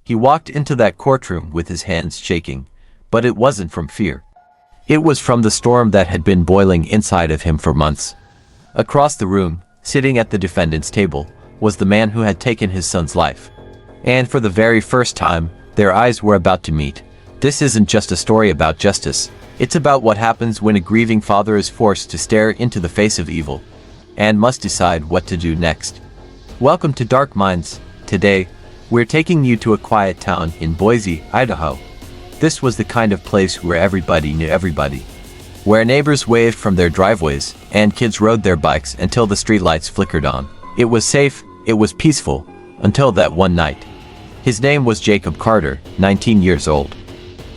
He walked into that courtroom with his hands shaking, but it wasn't from fear. It was from the storm that had been boiling inside of him for months. Across the room, sitting at the defendant's table, was the man who had taken his son's life. And for the very first time, their eyes were about to meet. This isn't just a story about justice. It's about what happens when a grieving father is forced to stare into the face of evil and must decide what to do next. Welcome to Dark Minds. Today, we're taking you to a quiet town in Boise, Idaho. This was the kind of place where everybody knew everybody, where neighbors waved from their driveways and kids rode their bikes until the streetlights flickered on. It was safe, it was peaceful, until that one night. His name was Jacob Carter, 19 years old.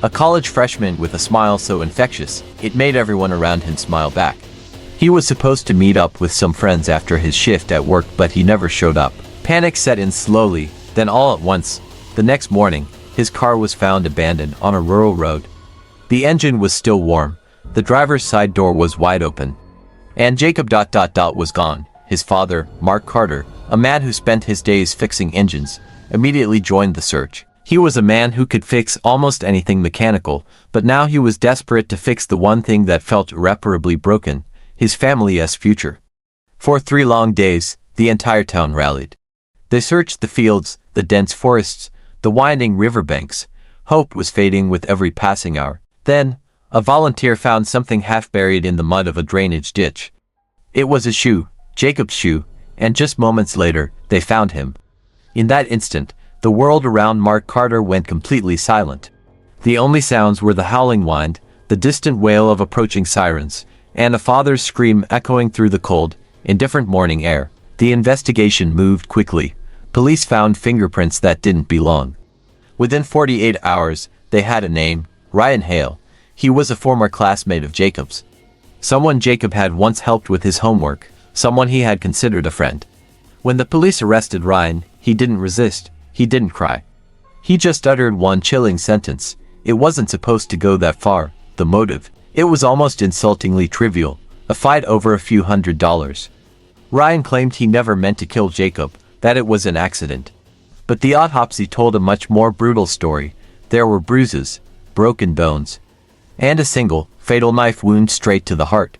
A college freshman with a smile so infectious, it made everyone around him smile back. He was supposed to meet up with some friends after his shift at work, but he never showed up. Panic set in slowly, then all at once. The next morning, his car was found abandoned on a rural road. The engine was still warm, the driver's side door was wide open. And Jacob was gone. His father, Mark Carter, a man who spent his days fixing engines, immediately joined the search. He was a man who could fix almost anything mechanical, but now he was desperate to fix the one thing that felt irreparably broken, his family's future. For 3 long days, the entire town rallied. They searched the fields, the dense forests, the winding riverbanks. Hope was fading with every passing hour. Then, a volunteer found something half buried in the mud of a drainage ditch. It was a shoe, Jacob's shoe, and just moments later, they found him. In that instant, the world around Mark Carter went completely silent. The only sounds were the howling wind, the distant wail of approaching sirens, and a father's scream echoing through the cold, indifferent morning air. The investigation moved quickly. Police found fingerprints that didn't belong. Within 48 hours, they had a name, Ryan Hale. He was a former classmate of Jacob's. Someone Jacob had once helped with his homework, someone he had considered a friend. When the police arrested Ryan, he didn't resist, he didn't cry. He just uttered one chilling sentence. It wasn't supposed to go that far. The motive, it was almost insultingly trivial, a fight over a few $100s. Ryan claimed he never meant to kill Jacob, that it was an accident. But the autopsy told a much more brutal story. There were bruises, broken bones, and a single, fatal knife wound straight to the heart.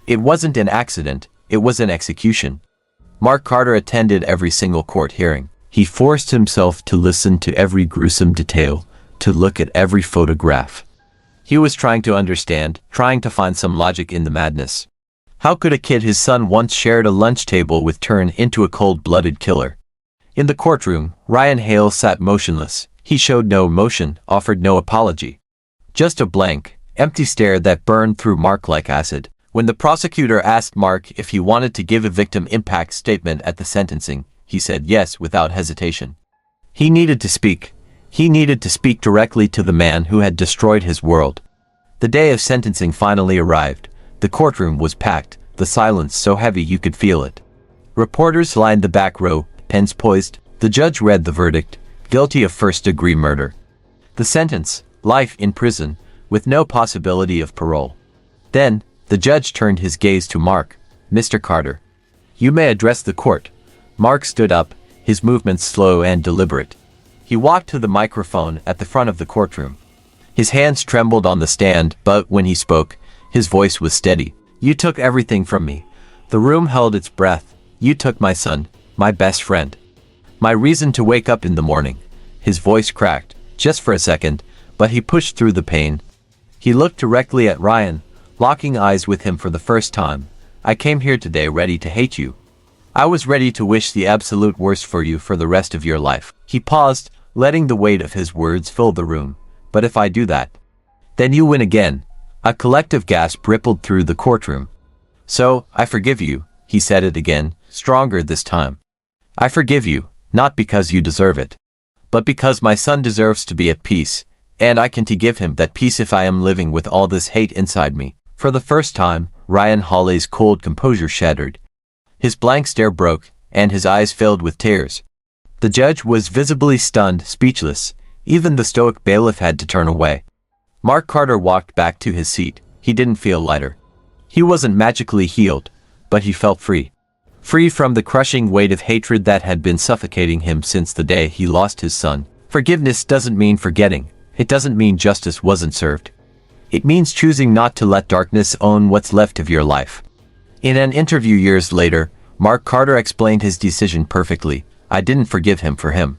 It wasn't an accident, it was an execution. Mark Carter attended every single court hearing. He forced himself to listen to every gruesome detail, to look at every photograph. He was trying to understand, trying to find some logic in the madness. How could a kid his son once shared a lunch table with turn into a cold-blooded killer? In the courtroom, Ryan Hale sat motionless. He showed no emotion, offered no apology. Just a blank, empty stare that burned through Mark like acid. When the prosecutor asked Mark if he wanted to give a victim impact statement at the sentencing, he said yes without hesitation. He needed to speak. He needed to speak directly to the man who had destroyed his world. The day of sentencing finally arrived. The courtroom was packed, the silence so heavy you could feel it. Reporters lined the back row, pens poised. The judge read the verdict, guilty of first-degree murder. The sentence, life in prison, with no possibility of parole. Then, the judge turned his gaze to Mark. Mr. Carter, you may address the court. Mark stood up, his movements slow and deliberate. He walked to the microphone at the front of the courtroom. His hands trembled on the stand, but when he spoke, his voice was steady. You took everything from me. The room held its breath. You took my son, my best friend. My reason to wake up in the morning. His voice cracked, just for a second, but he pushed through the pain. He looked directly at Ryan, locking eyes with him for the first time. I came here today ready to hate you. I was ready to wish the absolute worst for you for the rest of your life. He paused, letting the weight of his words fill the room. But if I do that, then you win again. A collective gasp rippled through the courtroom. So, I forgive you, he said it again, stronger this time. I forgive you, not because you deserve it, but because my son deserves to be at peace, and I can give him that peace if I am living with all this hate inside me. For the first time, Ryan Hawley's cold composure shattered. His blank stare broke, and his eyes filled with tears. The judge was visibly stunned, speechless. Even the stoic bailiff had to turn away. Mark Carter walked back to his seat. He didn't feel lighter. He wasn't magically healed, but he felt free. Free from the crushing weight of hatred that had been suffocating him since the day he lost his son. Forgiveness doesn't mean forgetting. It doesn't mean justice wasn't served. It means choosing not to let darkness own what's left of your life. In an interview years later, Mark Carter explained his decision perfectly. I didn't forgive him for him.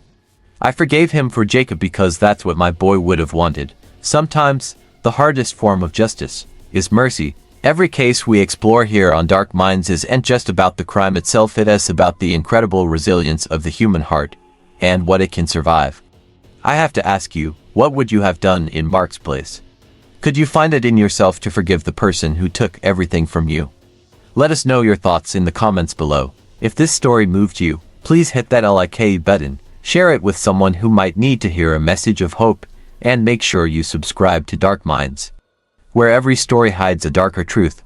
I forgave him for Jacob because that's what my boy would have wanted. Sometimes, the hardest form of justice is mercy. Every case we explore here on Dark Minds isn't just about the crime itself, it is about the incredible resilience of the human heart and what it can survive. I have to ask you, what would you have done in Mark's place? Could you find it in yourself to forgive the person who took everything from you? Let us know your thoughts in the comments below. If this story moved you, please hit that like button, share it with someone who might need to hear a message of hope, and make sure you subscribe to Dark Minds, where every story hides a darker truth.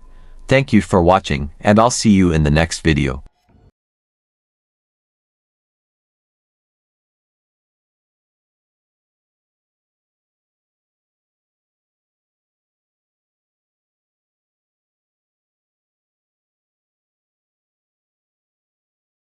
Thank you for watching, and I'll see you in the next video.